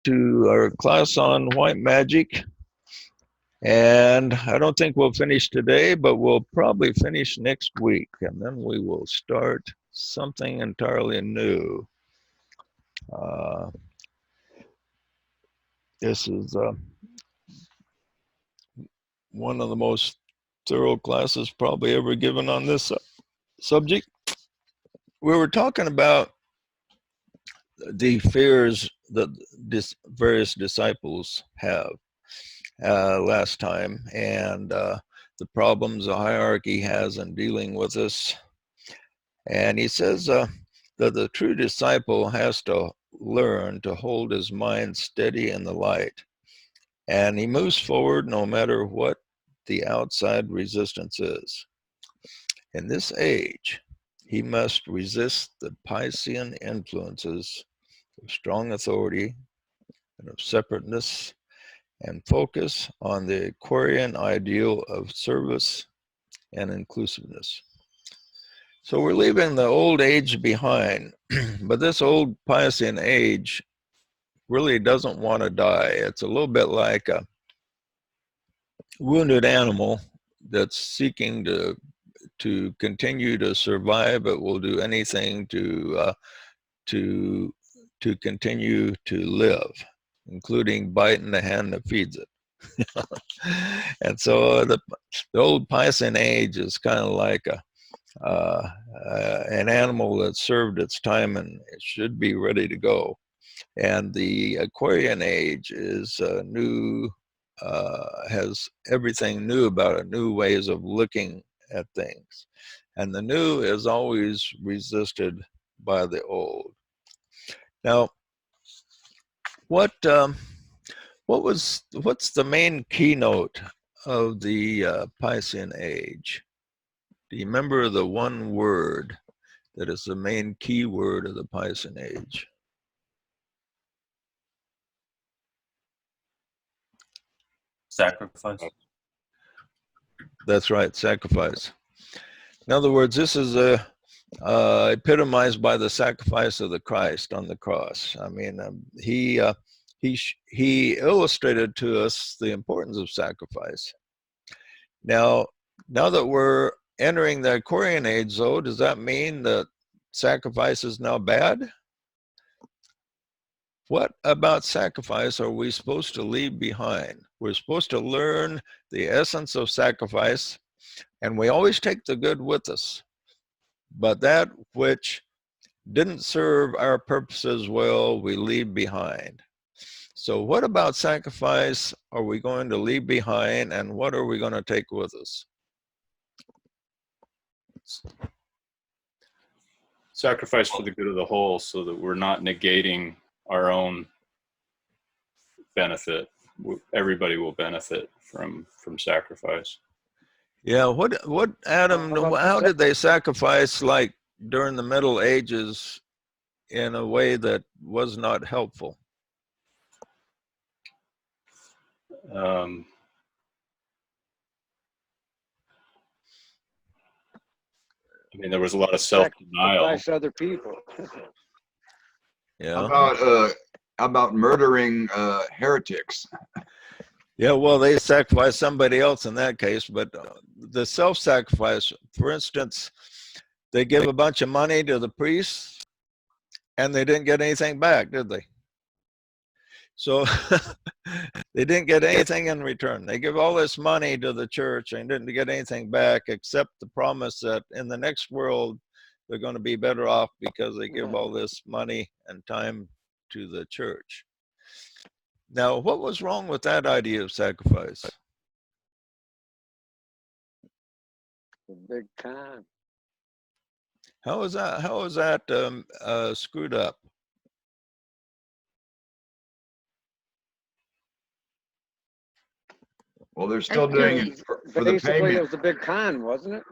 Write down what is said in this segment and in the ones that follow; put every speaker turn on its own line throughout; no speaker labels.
to our class on white magic. And I don't think we'll finish today, but we'll probably finish next week. And then we will start something entirely new. Uh, this is one of the most thorough classes probably ever given on this subject. We were talking about the fears that various disciples have last time, and the problems the hierarchy has in dealing with us. And he says that the true disciple has to learn to hold his mind steady in the light, and he moves forward no matter what the outside resistance is. In this age, he must resist the Piscean influences of strong authority and of separateness, and focus on the Aquarian ideal of service and inclusiveness. So we're leaving the old age behind, but this old Piscean age really doesn't want to die. It's a little bit like a wounded animal that's seeking to continue to survive. It will do anything to continue to live, including biting the hand that feeds it. And so the old Piscean age is kind of like an animal that served its time and it should be ready to go. And the Aquarian age is new, has everything new about it, new ways of looking at things. And the new is always resisted by the old. Now, what's the main keynote of the Piscean age? Do you remember the one word that is the main key word of the Piscean age?
Sacrifice.
That's right, sacrifice. In other words, this is epitomized by the sacrifice of the Christ on the cross. I mean, he illustrated to us the importance of sacrifice. Now that we're entering the Aquarian age, though, does that mean that sacrifice is now bad? What about sacrifice are we supposed to leave behind? We're supposed to learn the essence of sacrifice, and we always take the good with us. But that which didn't serve our purposes well, we leave behind. So what about sacrifice are we going to leave behind, and what are we going to take with us?
Sacrifice for the good of the whole, so that we're not negating our own benefit. Everybody will benefit from sacrifice.
Yeah, what Adam, how did they sacrifice like during the Middle Ages in a way that was not helpful?
I mean, there was a lot of self-denial.
Sacrifice other people.
Yeah.
About murdering heretics.
Yeah, well, they sacrificed somebody else in that case, but the self-sacrifice, for instance, they give a bunch of money to the priests and they didn't get anything back, did they? So they didn't get anything in return. They give all this money to the church and didn't get anything back except the promise that in the next world they're going to be better off because they give all this money and time to the church. Now, what was wrong with that idea of sacrifice?
The big con.
How is that screwed up?
Well, they're still doing it for the payment.
It was a big con, wasn't it?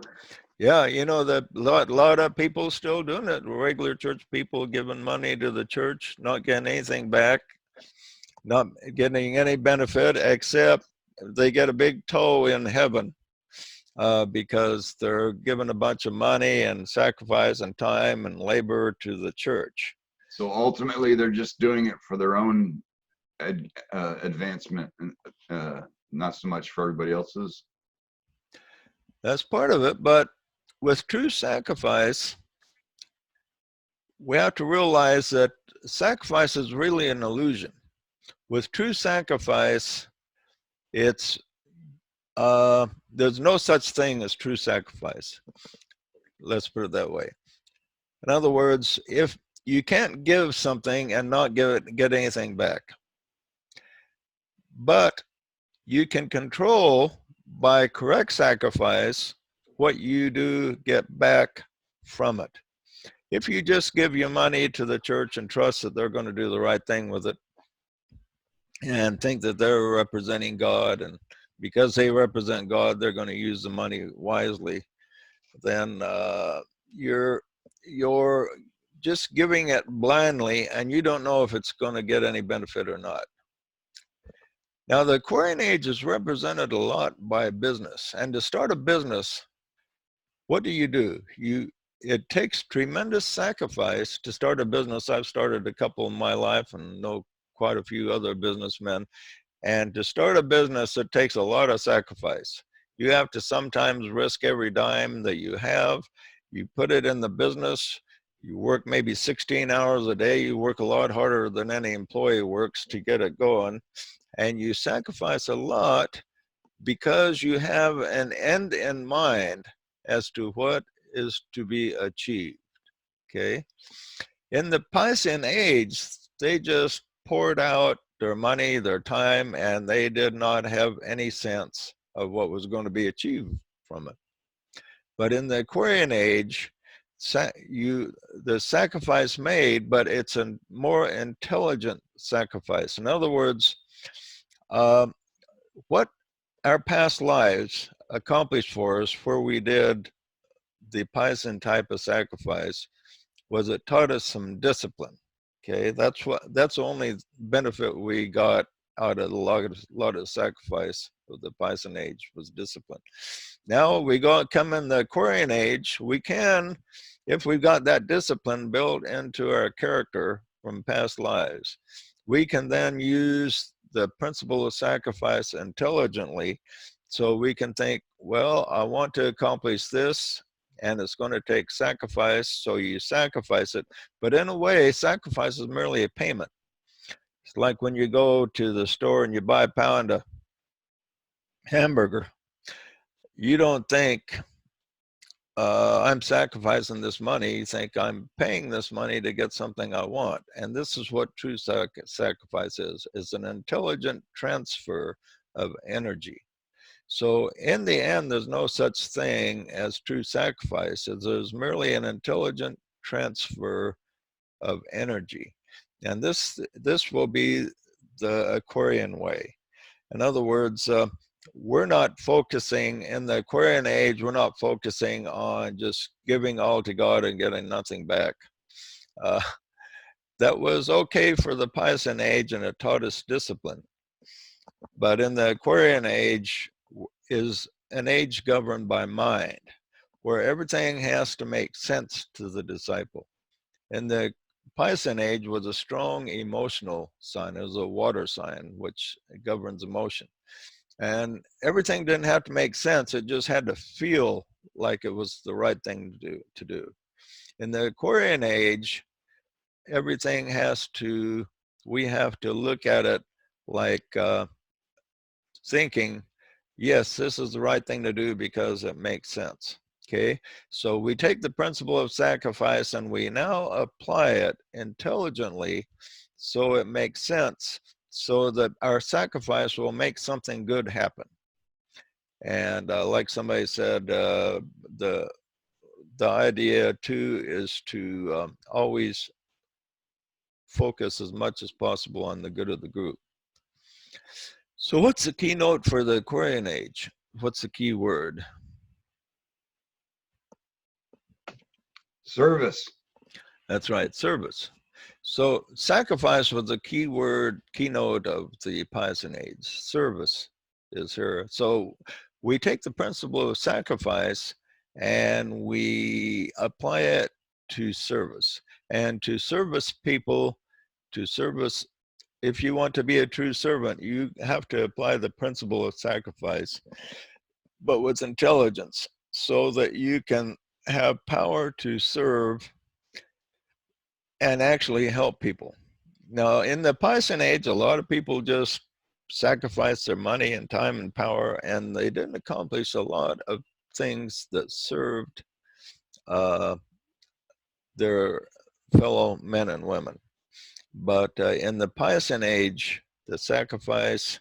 Yeah, you know, that lot of people still doing it. Regular church people giving money to the church, not getting anything back, not getting any benefit except they get a big toe in heaven because they're giving a bunch of money and sacrifice and time and labor to the church.
So ultimately, they're just doing it for their own advancement, and not so much for everybody else's.
That's part of it, but with true sacrifice, we have to realize that sacrifice is really an illusion. With true sacrifice, it's there's no such thing as true sacrifice. Let's put it that way. In other words, if you can't give something and not get anything back, but you can control by correct sacrifice what you do get back from it. If you just give your money to the church and trust that they're going to do the right thing with it and think that they're representing God, and because they represent God, they're going to use the money wisely, then you're just giving it blindly, and you don't know if it's going to get any benefit or not. Now, the Aquarian age is represented a lot by business, and to start a business, what do? It takes tremendous sacrifice to start a business. I've started a couple in my life and know quite a few other businessmen. And to start a business, it takes a lot of sacrifice. You have to sometimes risk every dime that you have. You put it in the business. You work maybe 16 hours a day. You work a lot harder than any employee works to get it going. And you sacrifice a lot because you have an end in mind as to what is to be achieved, okay? In the Piscean age, they just poured out their money, their time, and they did not have any sense of what was going to be achieved from it. But in the Aquarian age, the sacrifice made, but it's a more intelligent sacrifice. In other words, what our past lives accomplished for us, where we did the Piscean type of sacrifice, was it taught us some discipline. Okay, that's the only benefit we got out of a lot of sacrifice of the Piscean age was discipline. Now we come in the Aquarian age, we can, if we've got that discipline built into our character from past lives, we can then use the principle of sacrifice intelligently. So we can think, well, I want to accomplish this, and it's going to take sacrifice, so you sacrifice it. But in a way, sacrifice is merely a payment. It's like when you go to the store and you buy a pound of hamburger. You don't think, I'm sacrificing this money. You think, I'm paying this money to get something I want. And this is what true sacrifice is. It's an intelligent transfer of energy. So in the end, there's no such thing as true sacrifice. There's merely an intelligent transfer of energy. And this will be the Aquarian way. In other words, we're not focusing, in the Aquarian age, we're not focusing on just giving all to God and getting nothing back. That was okay for the Piscean age, and it taught us discipline. But in the Aquarian age is an age governed by mind, where everything has to make sense to the disciple. And the Piscean age was a strong emotional sign. It was a water sign, which governs emotion. And everything didn't have to make sense. It just had to feel like it was the right thing to do. In the Aquarian age, everything we have to look at it like thinking, yes, this is the right thing to do because it makes sense. Okay, so we take the principle of sacrifice and we now apply it intelligently so it makes sense, so that our sacrifice will make something good happen. And like somebody said, the idea too is to always focus as much as possible on the good of the group. So what's the keynote for the Aquarian age? What's the key word?
Service.
That's right, service. So sacrifice was the keynote of the Piscean age. Service is here. So we take the principle of sacrifice and we apply it to service, and to service people, to service if you want to be a true servant, you have to apply the principle of sacrifice, but with intelligence, so that you can have power to serve and actually help people. Now, in the Piscean age, a lot of people just sacrificed their money and time and power, and they didn't accomplish a lot of things that served their fellow men and women. But in the Piscean age, the sacrifice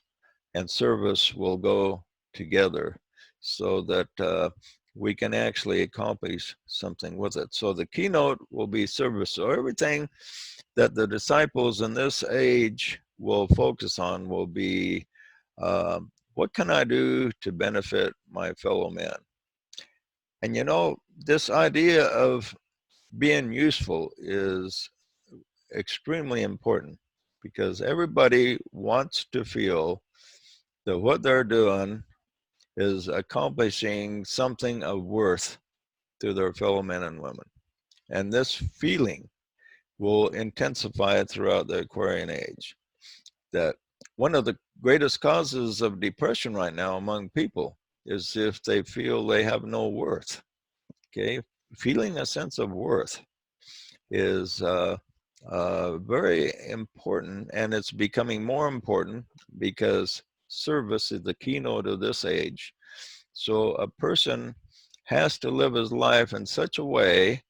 and service will go together, so that we can actually accomplish something with it. So the keynote will be service. So everything that the disciples in this age will focus on will be, what can I do to benefit my fellow men? And you know, this idea of being useful is extremely important, because everybody wants to feel that what they're doing is accomplishing something of worth to their fellow men and women. And this feeling will intensify throughout the Aquarian age. That one of the greatest causes of depression right now among people is if they feel they have no worth. Okay, feeling a sense of worth is very important, and it's becoming more important because service is the keynote of this age. So a person has to live his life in such a way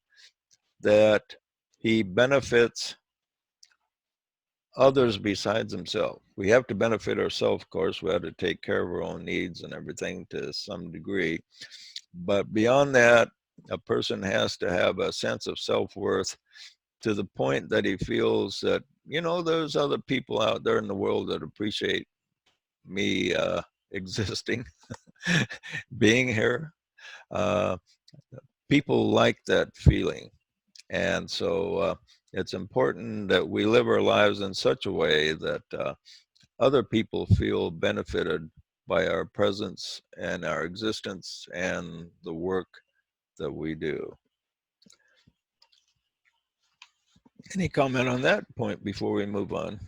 that he benefits others besides himself. We have to benefit ourselves, of course. We have to take care of our own needs and everything to some degree. But beyond that, a person has to have a sense of self-worth to the point that he feels that, you know, there's other people out there in the world that appreciate me existing, being here. People like that feeling. And so it's important that we live our lives in such a way that other people feel benefited by our presence and our existence and the work that we do. Any comment on that point before we move on?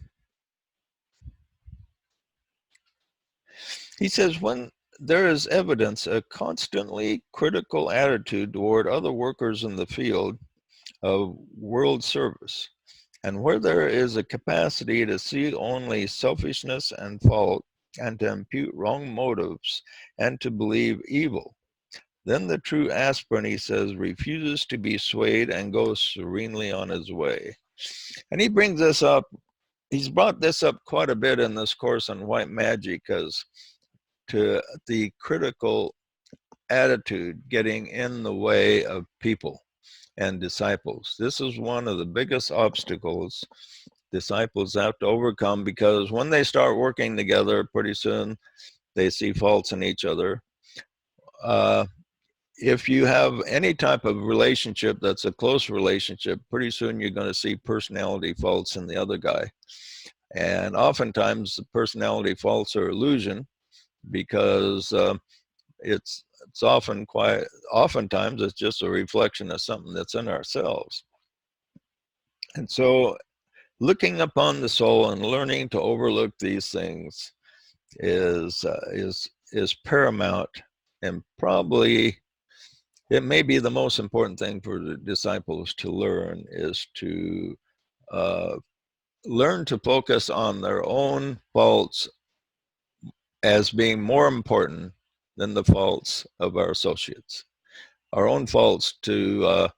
He says, when there is evidence a constantly critical attitude toward other workers in the field of world service, and where there is a capacity to see only selfishness and fault, and to impute wrong motives, and to believe evil, then the true aspirant, he says, refuses to be swayed and goes serenely on his way. And he brings this up, he's brought this up quite a bit in this course on white magic, because to the critical attitude getting in the way of people and disciples. This is one of the biggest obstacles disciples have to overcome, because when they start working together, pretty soon they see faults in each other. If you have any type of relationship that's a close relationship, pretty soon you're going to see personality faults in the other guy. And oftentimes the personality faults are illusion, because it's oftentimes it's just a reflection of something that's in ourselves. And so looking upon the soul and learning to overlook these things is paramount, and probably it may be the most important thing for the disciples to learn, is to learn to focus on their own faults as being more important than the faults of our associates. Our own faults to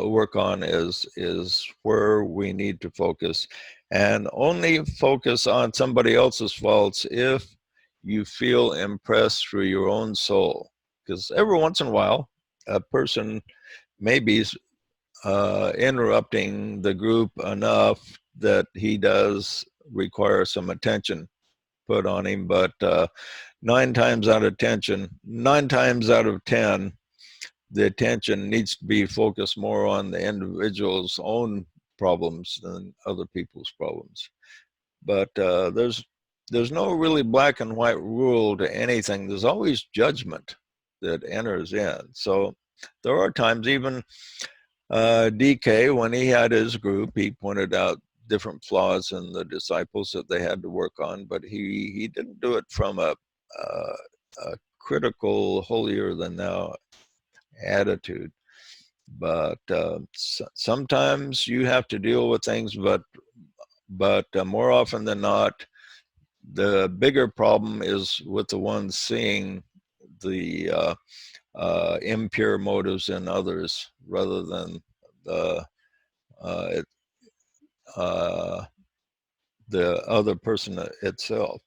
work on is where we need to focus, and only focus on somebody else's faults if you feel impressed through your own soul. Because every once in a while, a person may be interrupting the group enough that he does require some attention put on him, but 9 times out of 10, the attention needs to be focused more on the individual's own problems than other people's problems. But there's no really black and white rule to anything. There's always judgment that enters in. So there are times, even DK, when he had his group, he pointed out different flaws in the disciples that they had to work on, but he didn't do it from a critical, holier than thou attitude. But sometimes you have to deal with things, but more often than not, the bigger problem is with the ones seeing the impure motives in others rather than the the other person itself.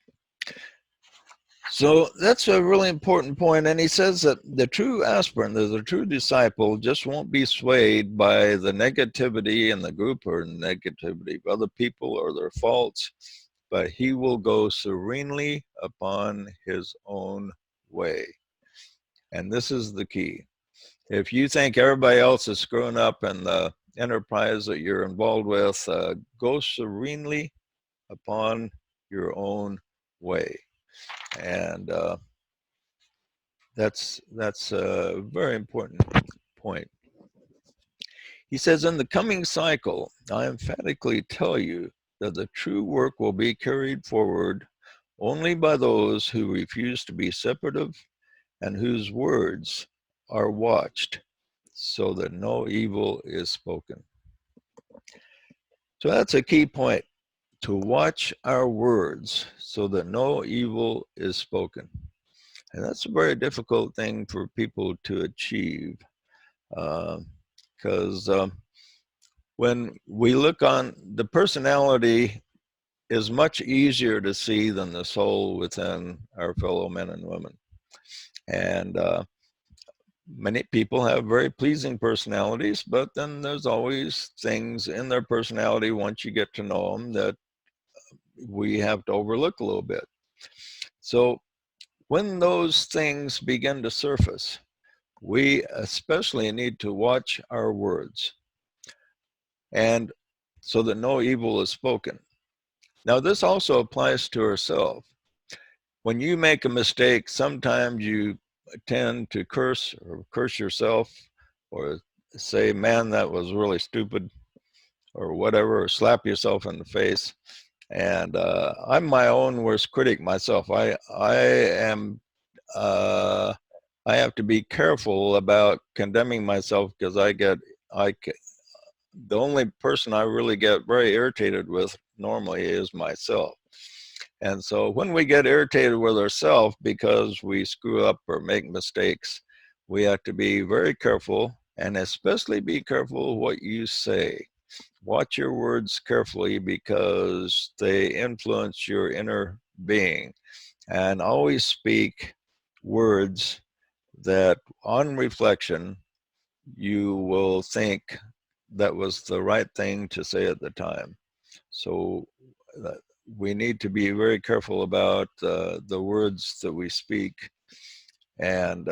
So that's a really important point. And he says that the true aspirant, the true disciple, just won't be swayed by the negativity in the group or negativity of other people or their faults, but he will go serenely upon his own way. And this is the key. If you think everybody else is screwing up in the enterprise that you're involved with, go serenely upon your own way. And that's a very important point. He says, in the coming cycle, I emphatically tell you that the true work will be carried forward only by those who refuse to be separative and whose words are watched so that no evil is spoken. So that's a key point, to watch our words so that no evil is spoken. And that's a very difficult thing for people to achieve, because when we look on, the personality is much easier to see than the soul within our fellow men and women. And many people have very pleasing personalities, but then there's always things in their personality, once you get to know them, that we have to overlook a little bit. So when those things begin to surface, we especially need to watch our words, and so that no evil is spoken. Now, this also applies to ourselves. When you make a mistake, sometimes you tend to curse or curse yourself, or say, man, that was really stupid, or whatever, or slap yourself in the face. And I'm my own worst critic myself. I have to be careful about condemning myself, because the only person I really get very irritated with normally is myself. And so when we get irritated with ourselves because we screw up or make mistakes, we have to be very careful, and especially be careful what you say. Watch your words carefully, because they influence your inner being. And always speak words that, on reflection, you will think that was the right thing to say at the time. So we need to be very careful about the words that we speak. And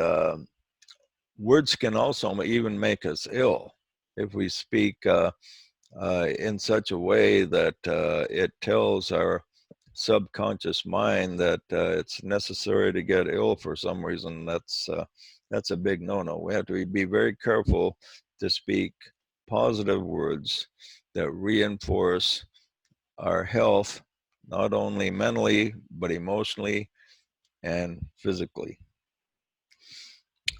words can also even make us ill if we speak in such a way that it tells our subconscious mind that it's necessary to get ill for some reason. That's a big no-no. We have to be very careful to speak positive words that reinforce our health, not only mentally, but emotionally and physically.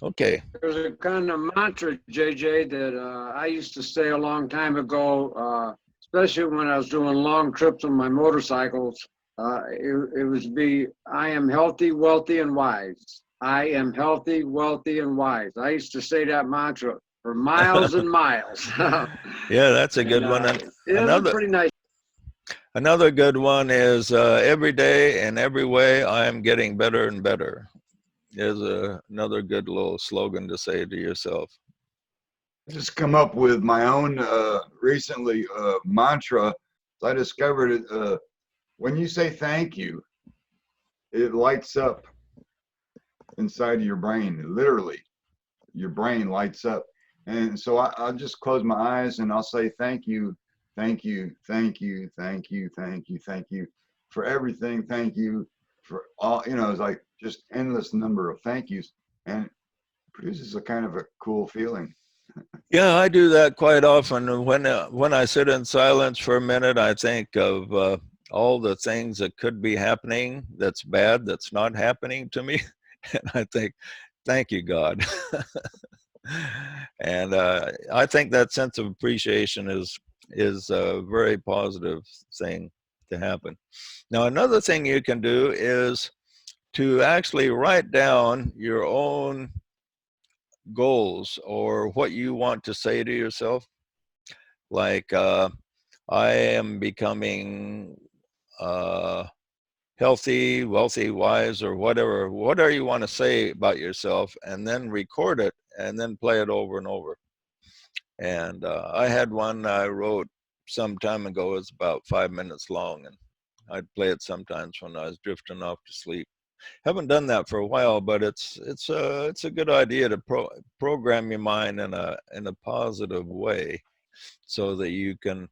Okay.
There's a kind of mantra, JJ, that I used to say a long time ago, especially when I was doing long trips on my motorcycles. It was I am healthy, wealthy, and wise. I am healthy, wealthy, and wise. I used to say that mantra for miles and miles.
Yeah, that's a good one.
It's pretty nice.
Another good one is every day and every way I am getting better and better. Is another good little slogan to say to yourself.
Just come up with my own recently mantra. I discovered it. When you say thank you, it lights up inside of your brain. Literally, your brain lights up. And so I'll just close my eyes and I'll say thank you, thank you, thank you, thank you, thank you, thank you for everything. Thank you for all. It's like just endless number of thank yous, and it produces a kind of a cool feeling.
Yeah, I do that quite often. When I sit in silence for a minute, I think of all the things that could be happening that's bad, that's not happening to me. And I think, thank you, God. And I think that sense of appreciation is a very positive thing to happen. Now, another thing you can do is to actually write down your own goals or what you want to say to yourself. Like, I am becoming healthy, wealthy, wise, or whatever you want to say about yourself, and then record it and then play it over and over. And I had one I wrote some time ago. It's about 5 minutes long, and I'd play it sometimes when I was drifting off to sleep. Haven't done that for a while, but it's a good idea to program your mind in a positive way, so that you can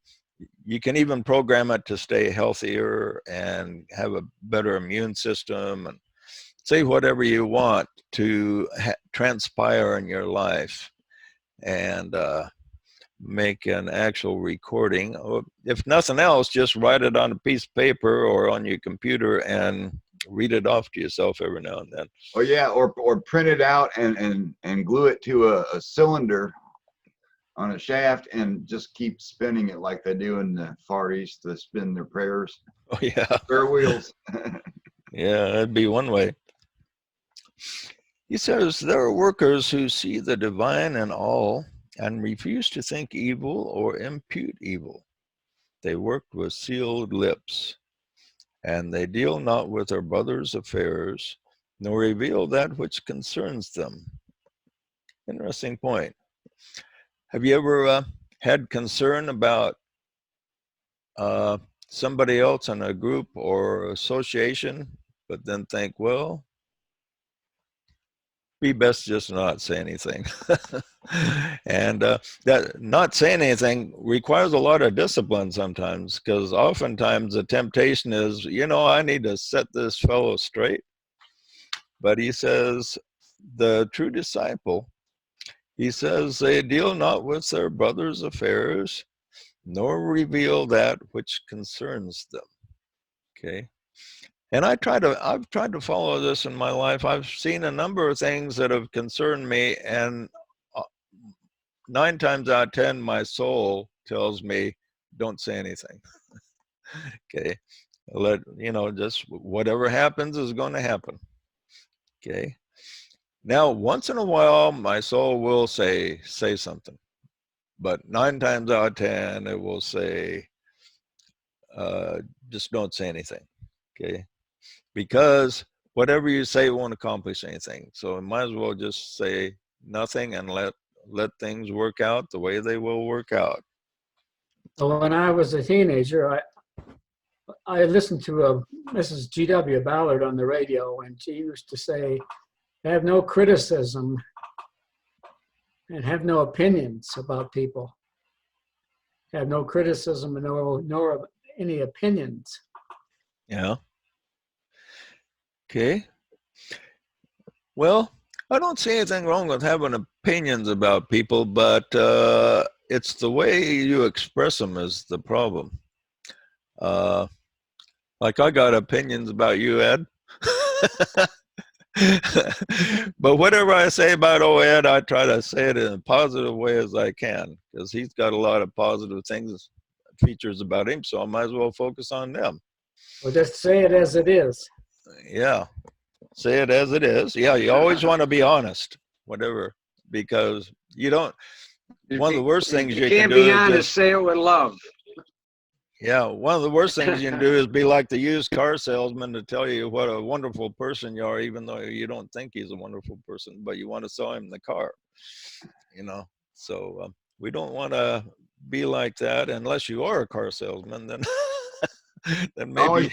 even program it to stay healthier and have a better immune system, and say whatever you want to transpire in your life, and make an actual recording. Or if nothing else, just write it on a piece of paper or on your computer and read it off to yourself every now and then.
Oh yeah, or print it out and glue it to a cylinder on a shaft and just keep spinning it like they do in the Far East. They spin their prayers.
Oh yeah.
Prayer wheels.
Yeah, that'd be one way. He says, there are workers who see the divine in all and refuse to think evil or impute evil. They work with sealed lips, and they deal not with their brother's affairs, nor reveal that which concerns them. Interesting point. Have you ever had concern about somebody else in a group or association, but then think, well, be best just not say anything. And that not saying anything requires a lot of discipline sometimes, because oftentimes the temptation is, I need to set this fellow straight. But he says, the true disciple, he says, they deal not with their brother's affairs, nor reveal that which concerns them. Okay. And I've tried to follow this in my life. I've seen a number of things that have concerned me, and 9 times out of 10, my soul tells me, don't say anything. Okay. Just whatever happens is going to happen. Okay. Now, once in a while, my soul will say something, but 9 times out of 10, it will say, just don't say anything. Okay. Because whatever you say won't accomplish anything. So I might as well just say nothing and let things work out the way they will work out.
Well, when I was a teenager, I listened to Mrs. G.W. Ballard on the radio, and she used to say, have no criticism and have no opinions about people. Have no criticism and nor any opinions.
Yeah. Okay. Well, I don't see anything wrong with having opinions about people, but it's the way you express them is the problem. Like I got opinions about you, Ed. But whatever I say about Ed, I try to say it in a positive way as I can, because he's got a lot of positive features about him, so I might as well focus on them.
Well, just say it as it is.
Yeah, say it as it is. Yeah, you always want to be honest, whatever, because one of the worst things you can do
be
is
honest,
just
say it with love.
Yeah, one of the worst things you can do is be like the used car salesman to tell you what a wonderful person you are, even though you don't think he's a wonderful person, but you want to sell him the car, So we don't want to be like that unless you are a car salesman, then then maybe.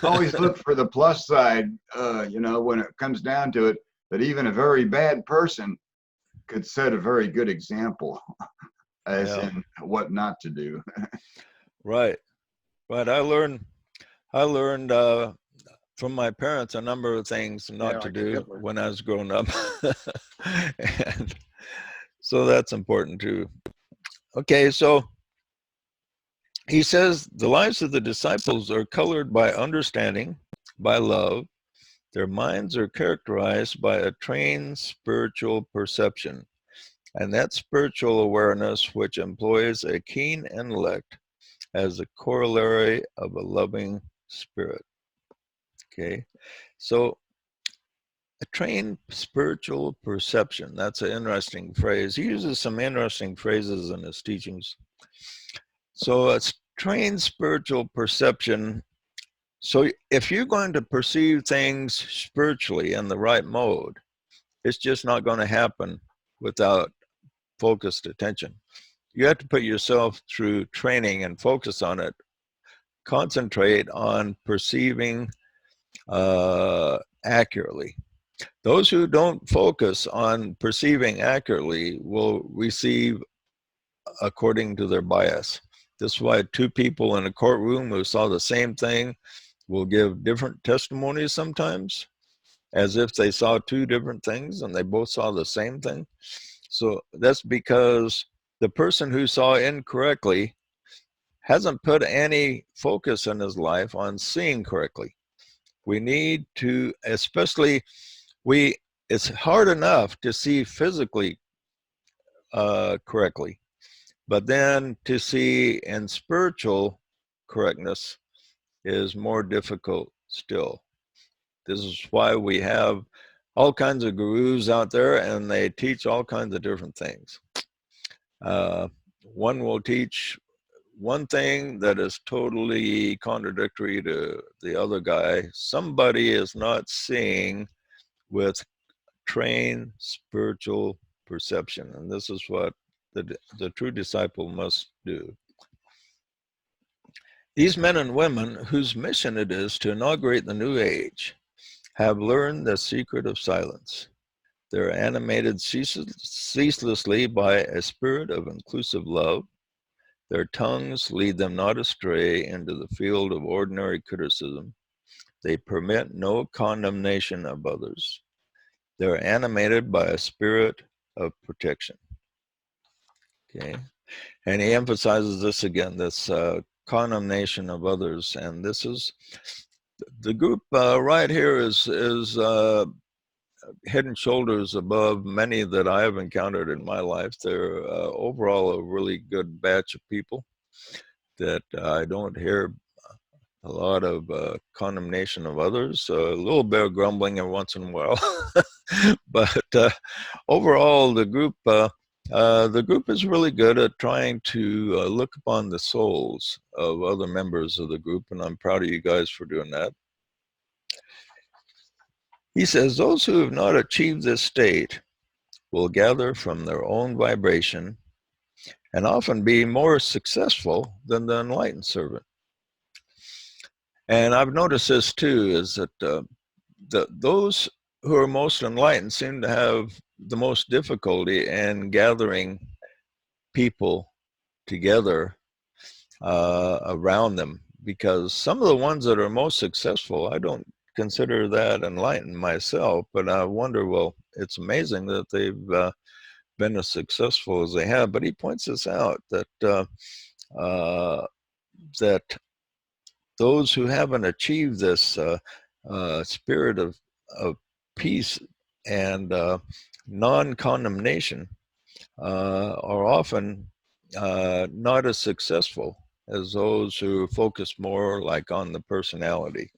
Always look for the plus side, when it comes down to it, that even a very bad person could set a very good example as in what not to do.
Right. I learned from my parents a number of things not to do when I was growing up. And So that's important too. Okay, so he says the lives of the disciples are colored by understanding, by love. Their minds are characterized by a trained spiritual perception, and that spiritual awareness which employs a keen intellect as a corollary of a loving spirit. Okay, so a trained spiritual perception, that's an interesting phrase. He uses some interesting phrases in his teachings. So it's trained spiritual perception. So if you're going to perceive things spiritually in the right mode, it's just not going to happen without focused attention. You have to put yourself through training and focus on it. Concentrate on perceiving accurately. Those who don't focus on perceiving accurately will receive according to their bias. This is why two people in a courtroom who saw the same thing will give different testimonies sometimes, as if they saw two different things and they both saw the same thing. So that's because the person who saw incorrectly hasn't put any focus in his life on seeing correctly. We need to, especially, it's hard enough to see physically correctly, but then to see in spiritual correctness is more difficult still. This is why we have all kinds of gurus out there, and they teach all kinds of different things. One will teach one thing that is totally contradictory to the other guy. Somebody is not seeing with trained spiritual perception, and this is what the true disciple must do. These men and women whose mission it is to inaugurate the new age have learned the secret of silence. They're animated ceaselessly by a spirit of inclusive love. Their tongues lead them not astray into the field of ordinary criticism. They permit no condemnation of others. They're animated by a spirit of protection. Okay, and he emphasizes this again, this condemnation of others, and this is the group right here is head and shoulders above many that I have encountered in my life. They're overall a really good batch of people that I don't hear a lot of condemnation of others, a little bit of grumbling every once in a while. But overall, the group is really good at trying to look upon the souls of other members of the group, and I'm proud of you guys for doing that. He says, those who have not achieved this state will gather from their own vibration and often be more successful than the enlightened servant. And I've noticed this too, is that those who are most enlightened seem to have the most difficulty in gathering people together around them, because some of the ones that are most successful, I don't consider that enlightened myself, but I wonder, well, it's amazing that they've been as successful as they have. But he points this out, that that those who haven't achieved this spirit of peace and non-condemnation are often not as successful as those who focus more like on the personality.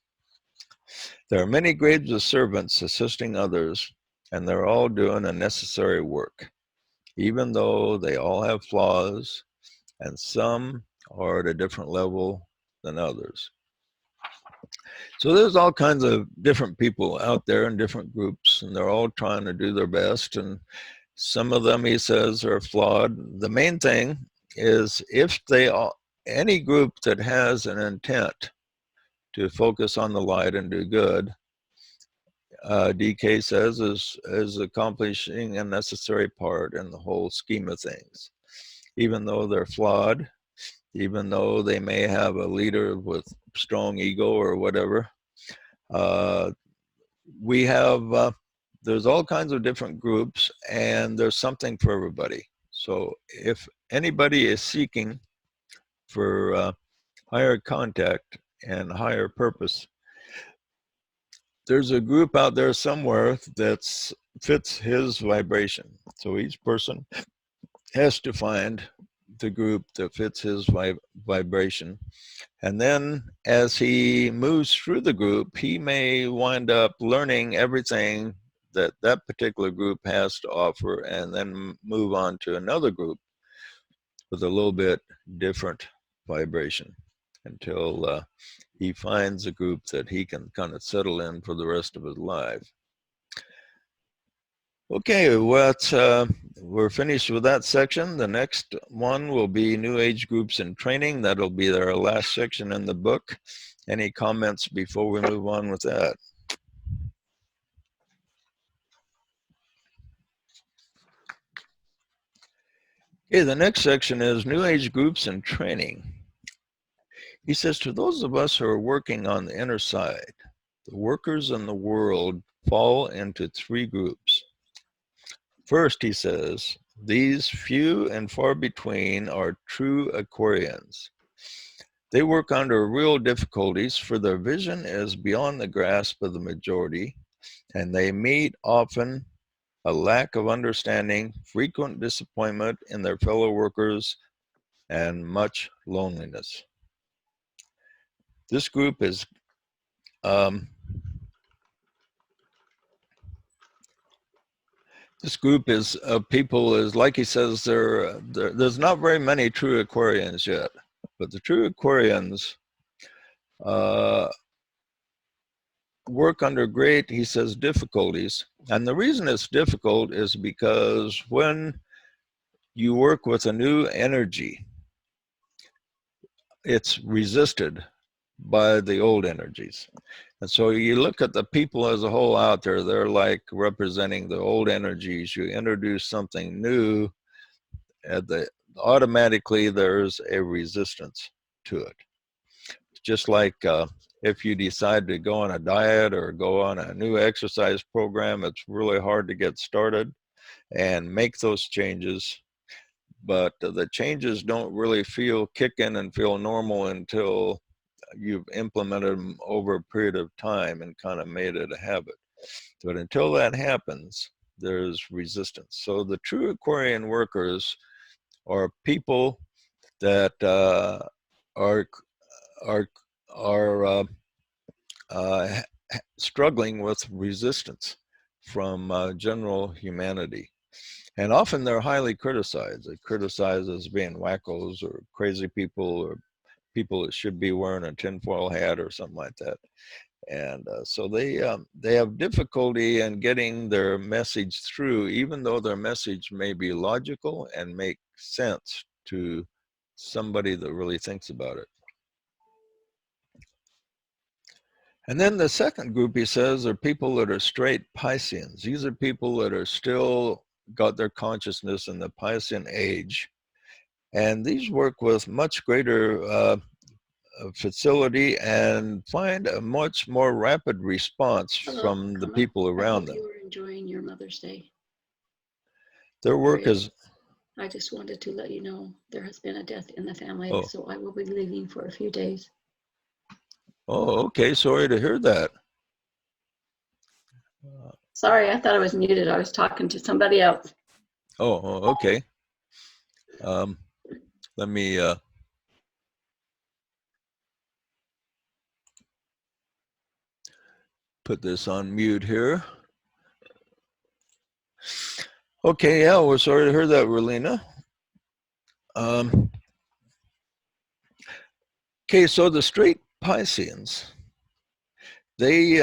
There are many grades of servants assisting others, and they're all doing a necessary work, even though they all have flaws, and some are at a different level than others. So there's all kinds of different people out there in different groups, and they're all trying to do their best, and some of them, he says, are flawed. The main thing is, if they all, any group that has an intent to focus on the light and do good, DK says, is accomplishing a necessary part in the whole scheme of things. Even though they're flawed, even though they may have a leader with strong ego or whatever, we have there's all kinds of different groups, and there's something for everybody. So if anybody is seeking for higher contact and higher purpose, there's a group out there somewhere that fits his vibration. So each person has to find the group that fits his vibration. And then as he moves through the group, he may wind up learning everything that that particular group has to offer, and then move on to another group with a little bit different vibration until he finds a group that he can kind of settle in for the rest of his life. Okay, we're finished with that section. The next one will be New Age groups and training. That'll be our last section in the book. Any comments before we move on with that? Okay, the next section is New Age groups and training. He says, to those of us who are working on the inner side, the workers in the world fall into three groups. First, he says, these few and far between are true Aquarians. They work under real difficulties, for their vision is beyond the grasp of the majority, and they meet often a lack of understanding, frequent disappointment in their fellow workers, and much loneliness. This group is people, is like he says, there's not very many true Aquarians yet, but the true Aquarians work under great, he says, difficulties. And the reason it's difficult is because when you work with a new energy, it's resisted by the old energies. And so you look at the people as a whole out there, they're like representing the old energies. You introduce something new, automatically there's a resistance to it. Just like if you decide to go on a diet or go on a new exercise program, it's really hard to get started and make those changes. But the changes don't really kick in and feel normal until you've implemented them over a period of time and kind of made it a habit. But until that happens, there's resistance. So the true Aquarian workers are people that are struggling with resistance from general humanity. And often they're highly criticized. They're criticized as being wackos or crazy people or people that should be wearing a tinfoil hat or something like that. And so they have difficulty in getting their message through, even though their message may be logical and make sense to somebody that really thinks about it. And then the second group, he says, are people that are straight Pisceans. These are people that are still got their consciousness in the Piscean age. And these work with much greater facility and find a much more rapid response from the people around them.
You were enjoying your Mother's Day.
Their work is...
I just wanted to let you know there has been a death in the family,
Oh.
so I will be leaving for a few days.
Oh, okay. Sorry to hear that.
Sorry, I thought I was muted. I was talking to somebody else.
Oh, okay. Let me put this on mute here. Okay, yeah, we're sorry to hear that, Relina. Okay, so the straight Pisceans, he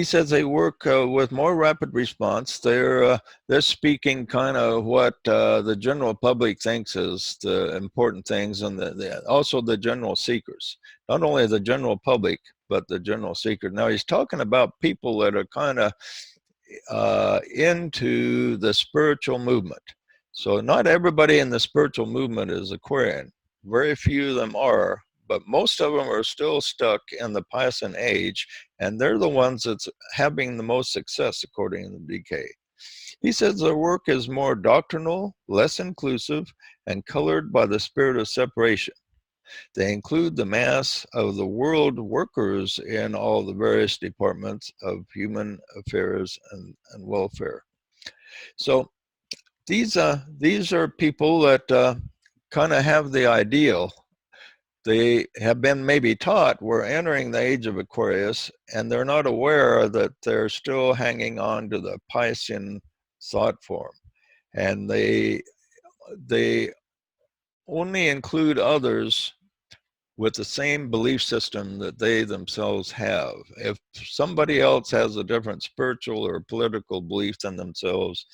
says they work with more rapid response. They're speaking kind of what the general public thinks is the important things, and also the general seekers. Not only the general public, but the general seeker. Now he's talking about people that are kind of into the spiritual movement. So not everybody in the spiritual movement is Aquarian. Very few of them are, but most of them are still stuck in the Piscean age, and they're the ones that's having the most success according to DK. He says their work is more doctrinal, less inclusive, and colored by the spirit of separation. They include the mass of the world workers in all the various departments of human affairs and welfare. So these are people that kind of have the ideal. They have been maybe taught we're entering the age of Aquarius, and they're not aware that they're still hanging on to the Piscean thought form, and they only include others with the same belief system that they themselves have. If somebody else has a different spiritual or political belief than themselves,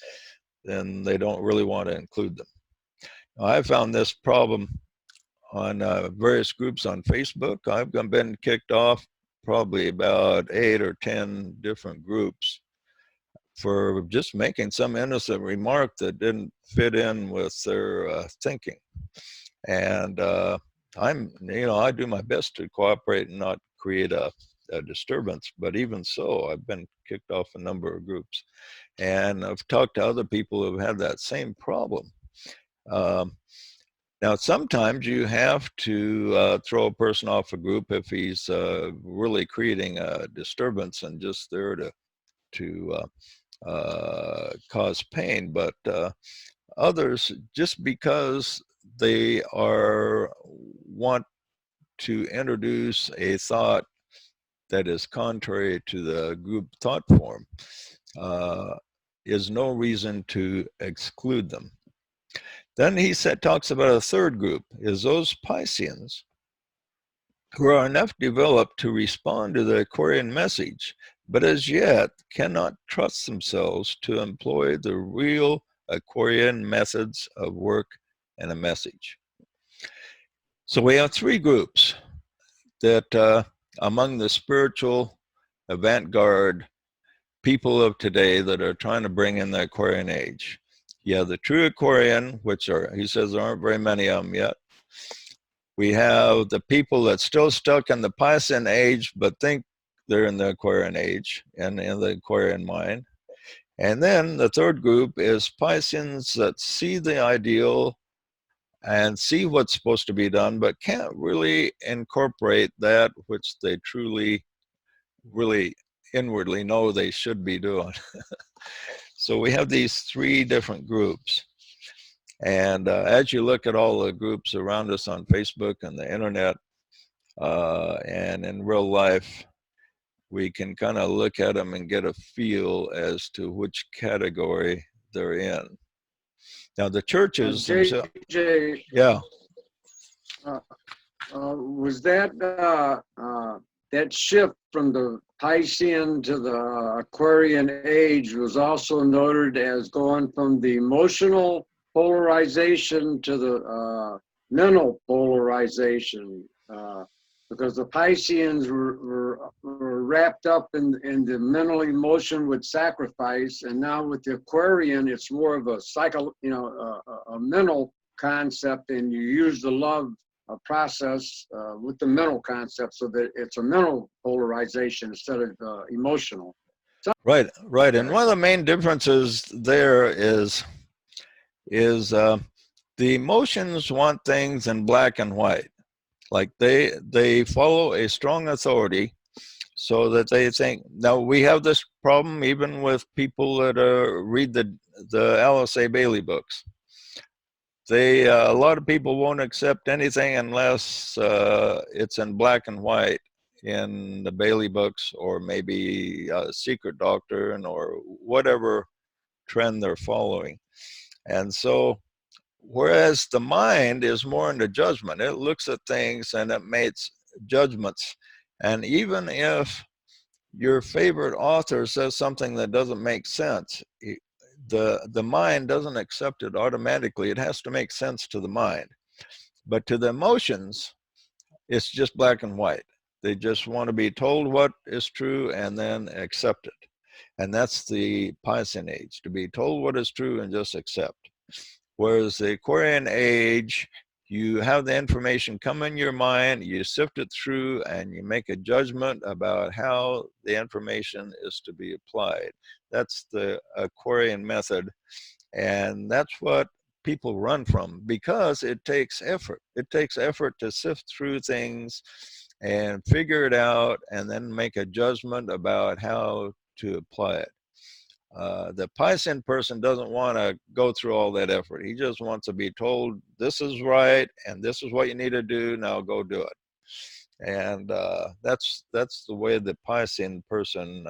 then they don't really want to include them. Now, I found this problem on various groups on Facebook. I've been kicked off probably about 8 or 10 different groups for just making some innocent remark that didn't fit in with their thinking. And I do my best to cooperate and not create a disturbance, but even so, I've been kicked off a number of groups. And I've talked to other people who have had that same problem. Now, sometimes you have to throw a person off a group if he's really creating a disturbance and just there to cause pain. But others, just because they want to introduce a thought that is contrary to the group thought form, is no reason to exclude them. Then he talks about a third group, is those Pisceans who are enough developed to respond to the Aquarian message, but as yet cannot trust themselves to employ the real Aquarian methods of work and a message. So we have three groups that among the spiritual avant-garde people of today that are trying to bring in the Aquarian age. You have the true Aquarian, which he says there aren't very many of them yet. We have the people that still stuck in the Piscean age, but think they're in the Aquarian age and in the Aquarian mind. And then the third group is Pisceans that see the ideal and see what's supposed to be done, but can't really incorporate that which they truly, really inwardly know they should be doing. So we have these three different groups. And as you look at all the groups around us on Facebook and the internet and in real life, we can kind of look at them and get a feel as to which category they're in. Now the churches themselves, yeah.
Was that that shift from the Piscean to the Aquarian age was also noted as going from the emotional polarization to the mental polarization, because the Pisceans were wrapped up in the mental emotion with sacrifice, and now with the Aquarian, it's more of a a mental concept, and you use the love process with the mental concept, so that it's a mental polarization instead of emotional.
Right. And one of the main differences there is the emotions want things in black and white. Like they follow a strong authority, so that they think. Now we have this problem even with people that read the Alice A. Bailey books. A lot of people won't accept anything unless it's in black and white in the Bailey books, or maybe Secret Doctor, or whatever trend they're following. And so, whereas the mind is more into judgment, it looks at things and it makes judgments. And even if your favorite author says something that doesn't make sense, the mind doesn't accept it automatically. It has to make sense to the mind. But to the emotions, it's just black and white. They just want to be told what is true and then accept it. And that's the Piscean age, to be told what is true and just accept. Whereas the Aquarian age You have the information come in your mind, you sift it through, and you make a judgment about how the information is to be applied. That's the Aquarian method, and that's what people run from, because it takes effort. It takes effort to sift through things and figure it out, and then make a judgment about how to apply it. The Piscean person doesn't want to go through all that effort. He just wants to be told, this is right, and this is what you need to do, now go do it. And that's the way the Piscean person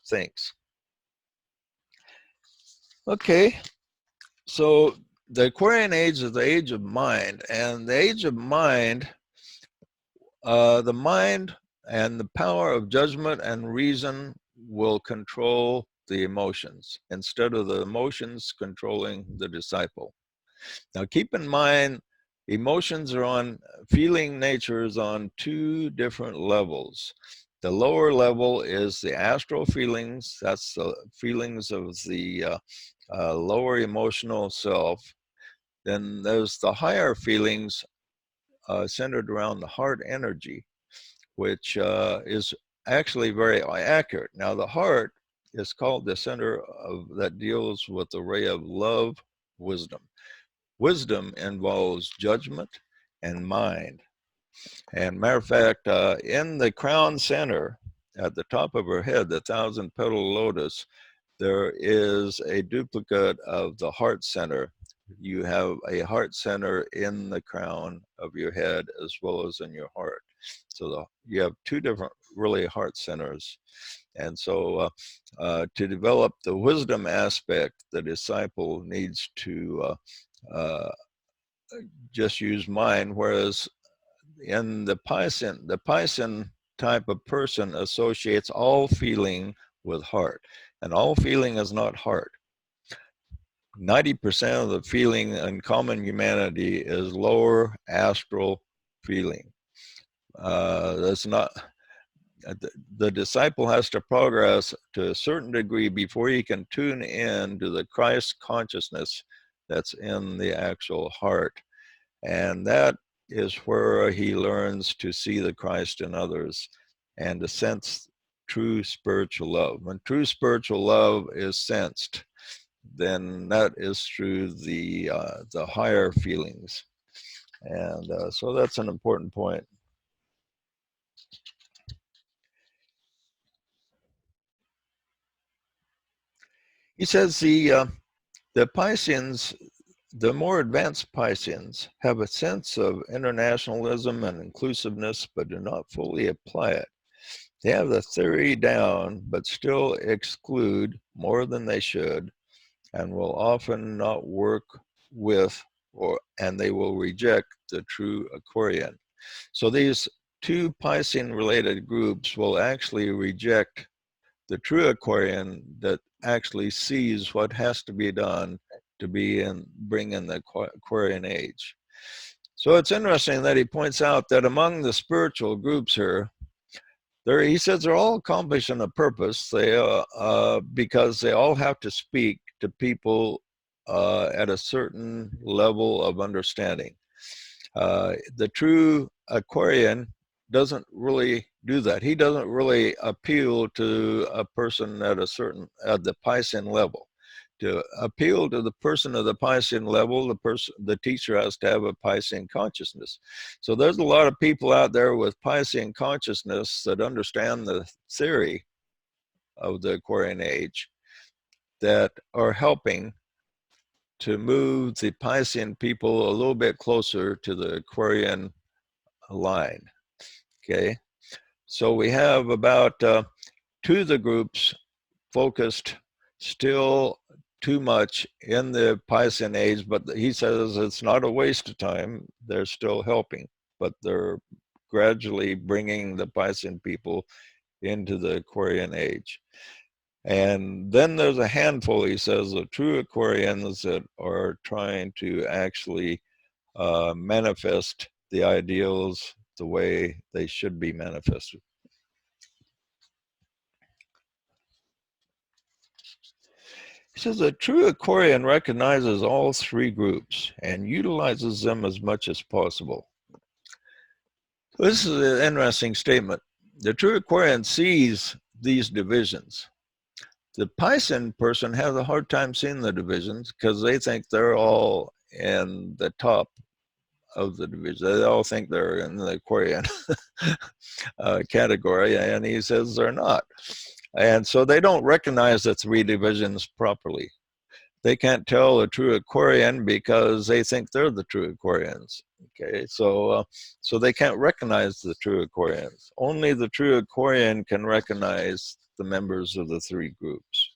thinks. Okay, so the Aquarian age is the age of mind, and the age of mind, the mind and the power of judgment and reason will control the emotions instead of the emotions controlling the disciple. Now keep in mind, emotions are on, feeling nature is on two different levels. The lower level is the astral feelings. That's the feelings of the lower emotional self. Then there's the higher feelings centered around the heart energy, which is actually very accurate. Now the heart is called the center of that deals with the ray of love, wisdom. Wisdom involves judgment and mind. And matter of fact, in the crown center, at the top of her head, the 1,000-petal lotus, there is a duplicate of the heart center. You have a heart center in the crown of your head as well as in your heart. So you have two different really heart centers. And so to develop the wisdom aspect, the disciple needs to just use mind, whereas in the Piscean type of person associates all feeling with heart, and all feeling is not heart. 90% of the feeling in common humanity is lower astral feeling. That's not, the disciple has to progress to a certain degree before he can tune in to the Christ consciousness that's in the actual heart. And that is where he learns to see the Christ in others and to sense true spiritual love. When true spiritual love is sensed, then that is through the higher feelings. And so that's an important point. He says the Pisceans, the more advanced Pisceans, have a sense of internationalism and inclusiveness, but do not fully apply it. They have the theory down, but still exclude more than they should, and will often not work with, and they will reject the true Aquarian. So these two Piscean related groups will actually reject the true Aquarian that actually sees what has to be done to bring in the Aquarian age. So it's interesting that he points out that among the spiritual groups here, he says they're all accomplishing a purpose. Because they all have to speak to people at a certain level of understanding. The true Aquarian doesn't really do that. He doesn't really appeal to a person at the Piscean level. To appeal to the person of the Piscean level, the teacher has to have a Piscean consciousness. So there's a lot of people out there with Piscean consciousness that understand the theory of the Aquarian age that are helping to move the Piscean people a little bit closer to the Aquarian line. Okay, so we have about two of the groups focused still too much in the Piscean age, but he says it's not a waste of time. They're still helping, but they're gradually bringing the Piscean people into the Aquarian age. And then there's a handful, he says, of true Aquarians that are trying to actually manifest the ideals the way they should be manifested. He He says a true Aquarian recognizes all three groups and utilizes them as much as possible. This is an interesting statement. The true Aquarian sees these divisions. The Piscean person has a hard time seeing the divisions because they think they're all in the top of the division. They all think they're in the Aquarian category, and he says they're not. And so they don't recognize the three divisions properly. They can't tell a true Aquarian because they think they're the true Aquarians. Okay, so they can't recognize the true Aquarians. Only the true Aquarian can recognize the members of the three groups.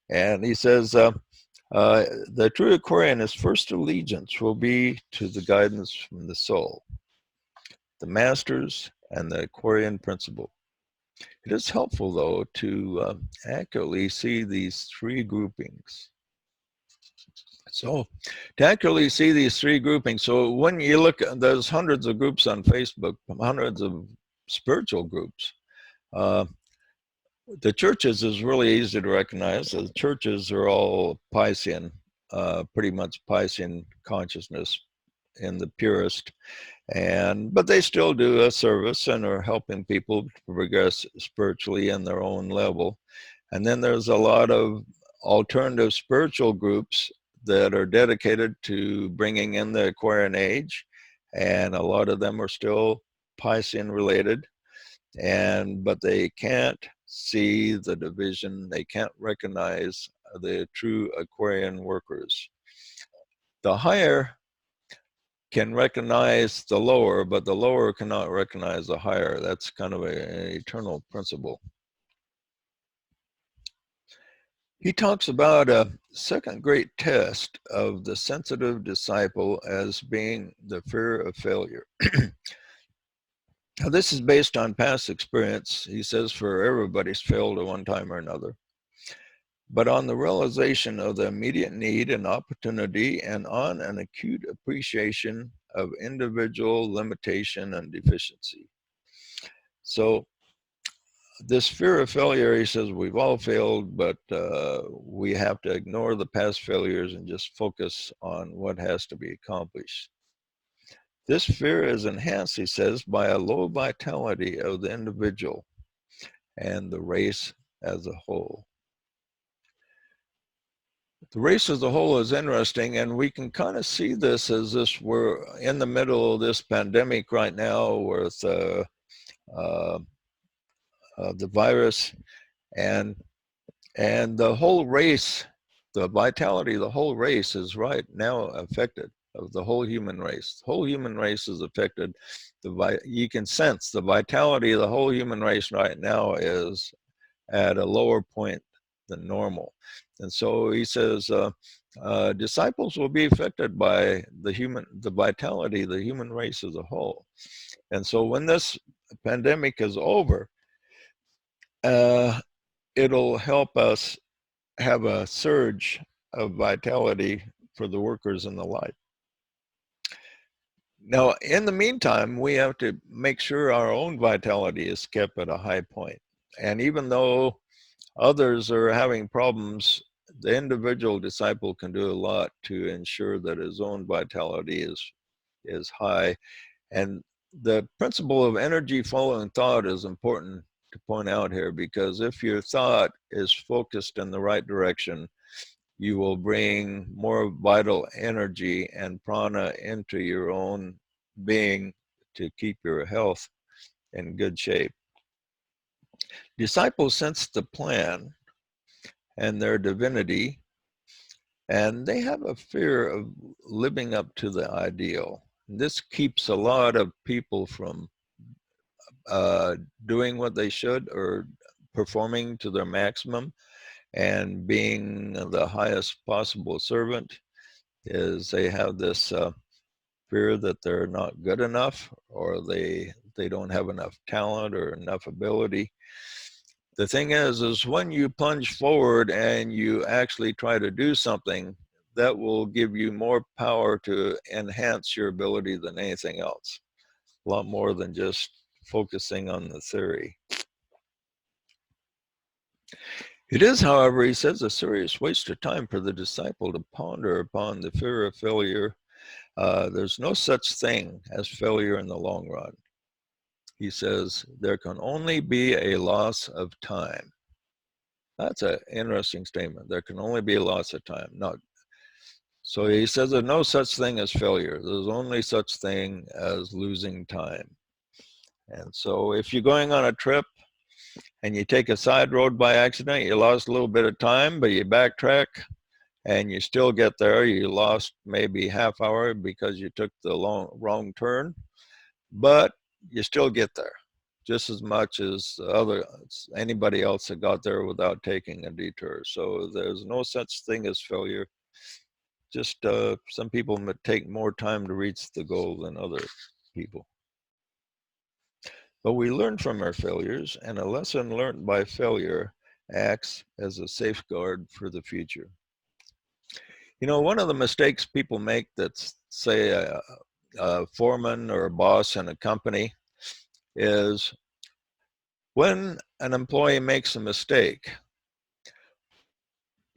And he says, the true Aquarian's first allegiance will be to the guidance from the soul, the masters, and the Aquarian principle. It is helpful, though, to accurately see these three groupings. So, to accurately see these three groupings, so when you look, there's hundreds of groups on Facebook, hundreds of spiritual groups. The churches is really easy to recognize. The churches are all Piscean, pretty much Piscean consciousness in the purest, but they still do a service and are helping people progress spiritually in their own level. And then there's a lot of alternative spiritual groups that are dedicated to bringing in the Aquarian age, and a lot of them are still Piscean related, but they can't see the division. They can't recognize the true Aquarian workers. The higher can recognize the lower, but the lower cannot recognize the higher. That's kind of an eternal principle. He talks about a second great test of the sensitive disciple as being the fear of failure. Now, this is based on past experience. He says for everybody's failed at one time or another, but on the realization of the immediate need and opportunity, and on an acute appreciation of individual limitation and deficiency. So this fear of failure, he says, we've all failed, but we have to ignore the past failures and just focus on what has to be accomplished. This fear is enhanced, he says, by a low vitality of the individual and the race as a whole. The race as a whole is interesting, and we can kind of see this as this, we're in the middle of this pandemic right now with the virus, and the whole race, the vitality of the whole race is right now affected, of the whole human race. The whole human race is affected. You can sense the vitality of the whole human race right now is at a lower point than normal. And so he says, disciples will be affected by the vitality of the human race as a whole. And so when this pandemic is over, it'll help us have a surge of vitality for the workers in the light. Now, in the meantime, we have to make sure our own vitality is kept at a high point. And even though others are having problems, the individual disciple can do a lot to ensure that his own vitality is high. And the principle of energy following thought is important to point out here, because if your thought is focused in the right direction, you will bring more vital energy and prana into your own being to keep your health in good shape. Disciples sense the plan and their divinity, and they have a fear of living up to the ideal. This keeps a lot of people from doing what they should, or performing to their maximum and being the highest possible servant. Is they have this fear that they're not good enough, or they don't have enough talent or enough ability. The thing is when you plunge forward and you actually try to do something, that will give you more power to enhance your ability than anything else. A lot more than just focusing on the theory. It is, however, he says, a serious waste of time for the disciple to ponder upon the fear of failure. There's no such thing as failure in the long run. He says, there can only be a loss of time. That's an interesting statement. There can only be a loss of time. So he says there's no such thing as failure. There's only such thing as losing time. And so if you're going on a trip and you take a side road by accident, you lost a little bit of time, but you backtrack and you still get there. You lost maybe half hour because you took the wrong turn, but you still get there just as much as anybody else that got there without taking a detour. So there's no such thing as failure. Just some people take more time to reach the goal than other people. But we learn from our failures, and a lesson learned by failure acts as a safeguard for the future. You know, one of the mistakes people make that's, say, a foreman or a boss in a company is when an employee makes a mistake,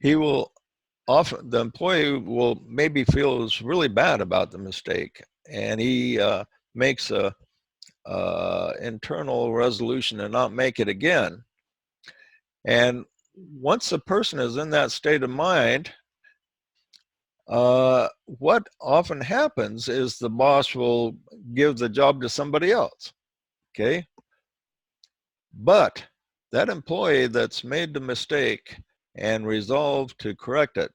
the employee will maybe feels really bad about the mistake, and he makes a internal resolution to not make it again. And once a person is in that state of mind, what often happens is the boss will give the job to somebody else, okay? But that employee that's made the mistake and resolved to correct it,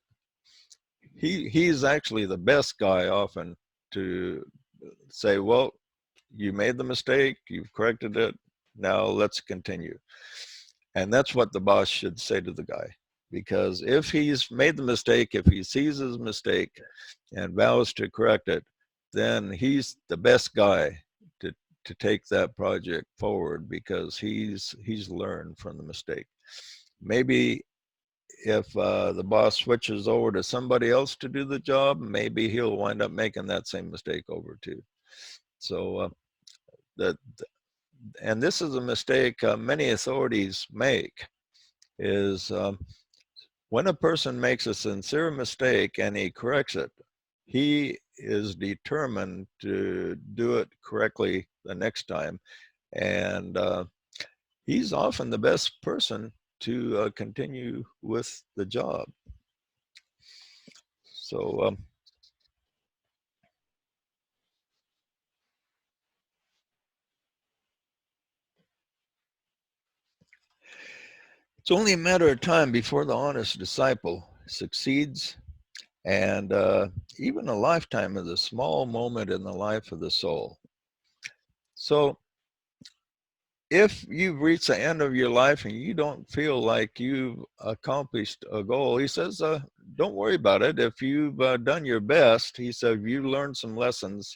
he's actually the best guy often to say, well, you made the mistake, you've corrected it, now let's continue. And that's what the boss should say to the guy. Because if he's made the mistake, if he sees his mistake and vows to correct it, then he's the best guy to take that project forward, because he's learned from the mistake. Maybe if the boss switches over to somebody else to do the job, maybe he'll wind up making that same mistake over too. So and this is a mistake many authorities make, is when a person makes a sincere mistake and he corrects it, he is determined to do it correctly the next time. And he's often the best person to continue with the job. So it's only a matter of time before the honest disciple succeeds, and even a lifetime is a small moment in the life of the soul. So if you've reached the end of your life and you don't feel like you've accomplished a goal, he says, don't worry about it. If you've done your best, he said, you learned some lessons,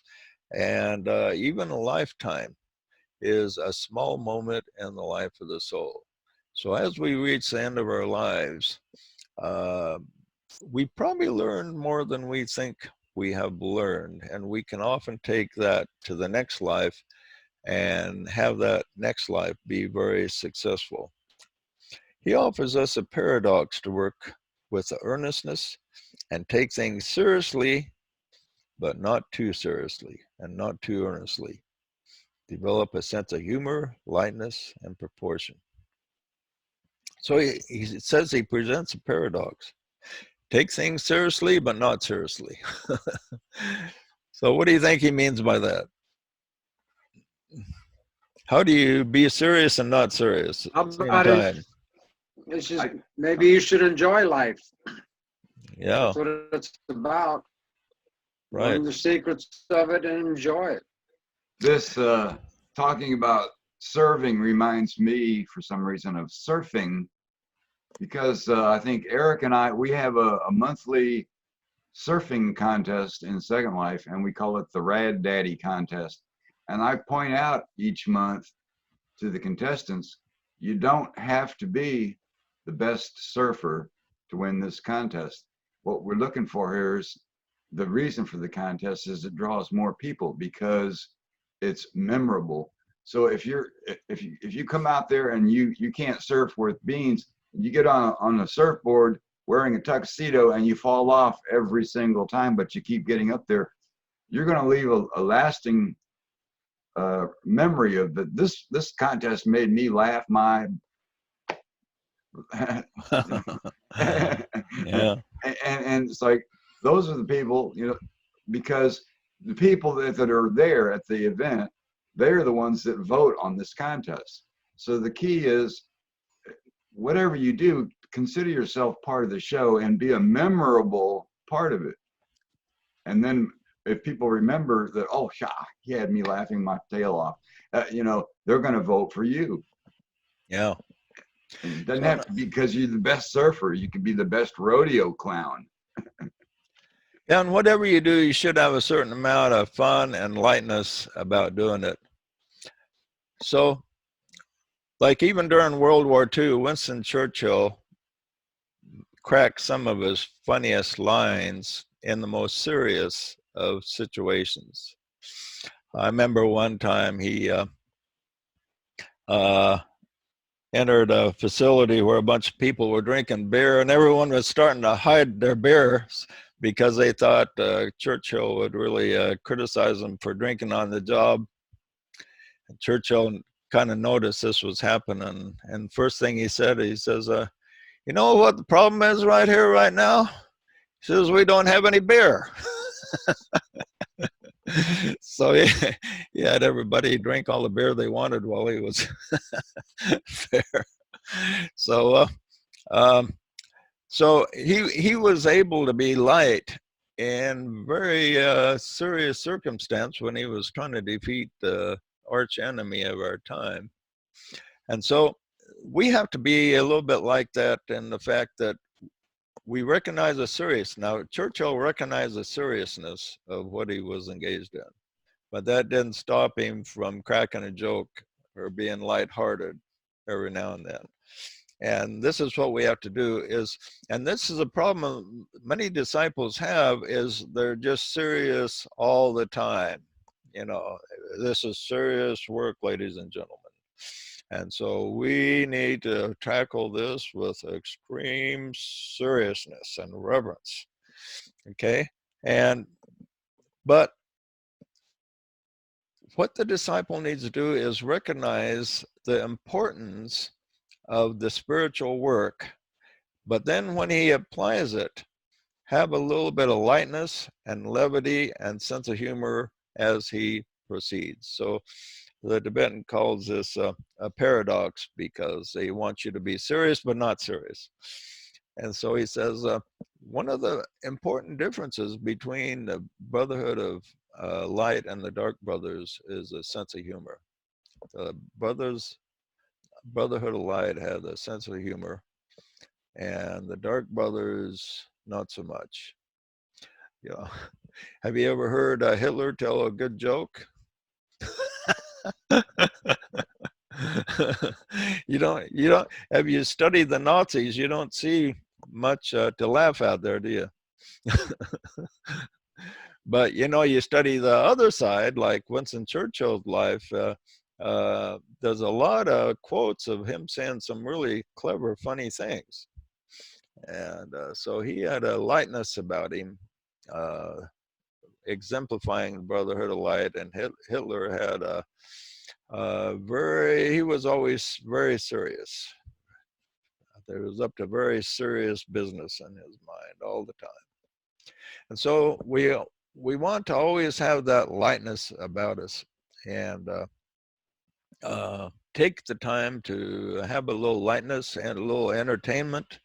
and even a lifetime is a small moment in the life of the soul. So as we reach the end of our lives, we probably learned more than we think we have learned, and we can often take that to the next life and have that next life be very successful. He offers us a paradox to work with the earnestness and take things seriously, but not too seriously and not too earnestly. Develop a sense of humor, lightness, and proportion. So he says he presents a paradox. Take things seriously, but not seriously. So what do you think he means by that? How do you be serious and not serious at the same time?
It's just, maybe you should enjoy life.
Yeah.
That's what it's about.
Right.
Learn the secrets of it and enjoy it.
This talking about serving reminds me, for some reason, of surfing, because I think Eric and we have a monthly surfing contest in Second Life, and we call it the Rad Daddy contest. And I point out each month to the contestants, you don't have to be the best surfer to win this contest. What we're looking for here is, the reason for the contest is it draws more people because it's memorable. So if you come out there and you can't surf worth beans, you get on a surfboard wearing a tuxedo and you fall off every single time, but you keep getting up there, you're going to leave a lasting memory of that. This contest made me laugh my
Yeah.
and it's like, those are the people, you know, because the people that are there at the event, they're the ones that vote on this contest. So the key is, whatever you do, consider yourself part of the show and be a memorable part of it. And then if people remember that, oh yeah, he had me laughing my tail off, you know, they're going to vote for you.
Yeah.
And it doesn't have to be because you're the best surfer. You could be the best rodeo clown.
Yeah, and whatever you do, you should have a certain amount of fun and lightness about doing it. So, like even during World War II, Winston Churchill cracked some of his funniest lines in the most serious of situations. I remember one time he entered a facility where a bunch of people were drinking beer, and everyone was starting to hide their beers because they thought Churchill would really criticize them for drinking on the job. And Churchill kind of noticed this was happening, and first thing he said, he says, you know what the problem is right here, right now? He says, we don't have any beer. So he had everybody drink all the beer they wanted while he was there. So so he was able to be light in very serious circumstance when he was trying to defeat the arch enemy of our time. And so we have to be a little bit like that in the fact that we recognize the serious. Now, Churchill recognized the seriousness of what he was engaged in, but that didn't stop him from cracking a joke or being lighthearted every now and then. And this is what we have to do is, and this is a problem many disciples have, is they're just serious all the time. You know, this is serious work, ladies and gentlemen. And so we need to tackle this with extreme seriousness and reverence. Okay? But what the disciple needs to do is recognize the importance of the spiritual work, but then when he applies it, have a little bit of lightness and levity and sense of humor as he proceeds. So the Tibetan calls this a paradox, because they want you to be serious but not serious. And so he says, one of the important differences between the Brotherhood of Light and the Dark Brothers is a sense of humor. The Brotherhood of Light had a sense of humor, and the Dark Brothers not so much. Yeah. Have you ever heard Hitler tell a good joke? you don't have you studied the Nazis? You don't see much to laugh at there, do you? But you know, you study the other side, like Winston Churchill's life. There's a lot of quotes of him saying some really clever, funny things, and so he had a lightness about him, exemplifying the Brotherhood of Light. And Hitler had he was always very serious. There was up to very serious business in his mind all the time. And so we want to always have that lightness about us, and take the time to have a little lightness and a little entertainment.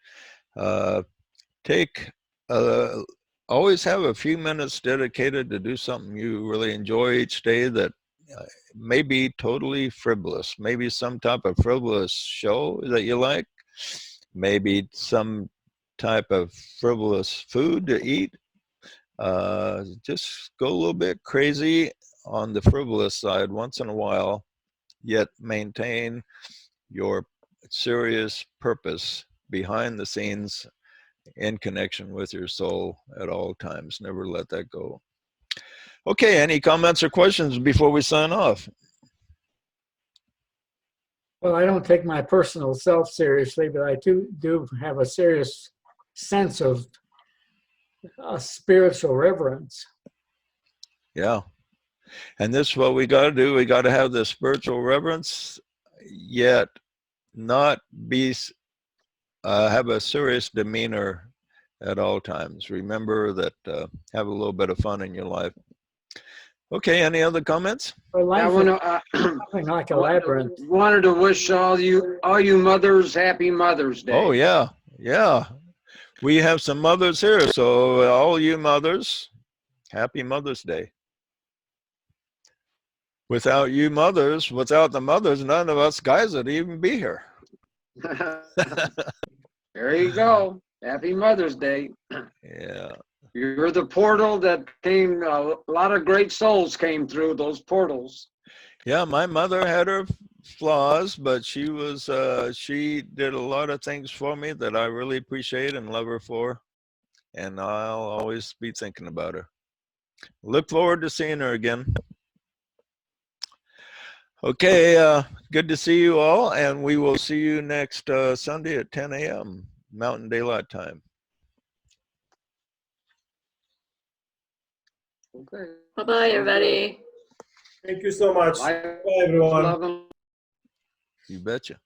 Always have a few minutes dedicated to do something you really enjoy each day, that may be totally frivolous. Maybe some type of frivolous show that you like. Maybe some type of frivolous food to eat. Just go a little bit crazy on the frivolous side once in a while, yet maintain your serious purpose behind the scenes in connection with your soul at all times. Never let that go. Okay, any comments or questions before we sign off?
Well, I don't take my personal self seriously, but I do have a serious sense of spiritual reverence.
Yeah. And this is what we got to do. We got to have the spiritual reverence, yet not be have a serious demeanor at all times. Remember that have a little bit of fun in your life. Okay, any other comments?
Well,
I
life
want
is
to,
nothing like a labyrinth.
wanted to wish all you mothers happy Mother's Day.
Oh, yeah. Yeah. We have some mothers here. So all you mothers, happy Mother's Day. Without you mothers, without the mothers, none of us guys would even be here.
There you go. Happy Mother's Day.
Yeah.
You're the portal that came, a lot of great souls came through those portals.
Yeah, my mother had her flaws, but she was she did a lot of things for me that I really appreciate and love her for. And I'll always be thinking about her. Look forward to seeing her again. Okay, good to see you all, and we will see you next Sunday at 10 a.m. Mountain Daylight Time.
Okay.
Bye-bye, everybody.
Thank you so much.
Bye,
Bye, everyone.
love and
You betcha.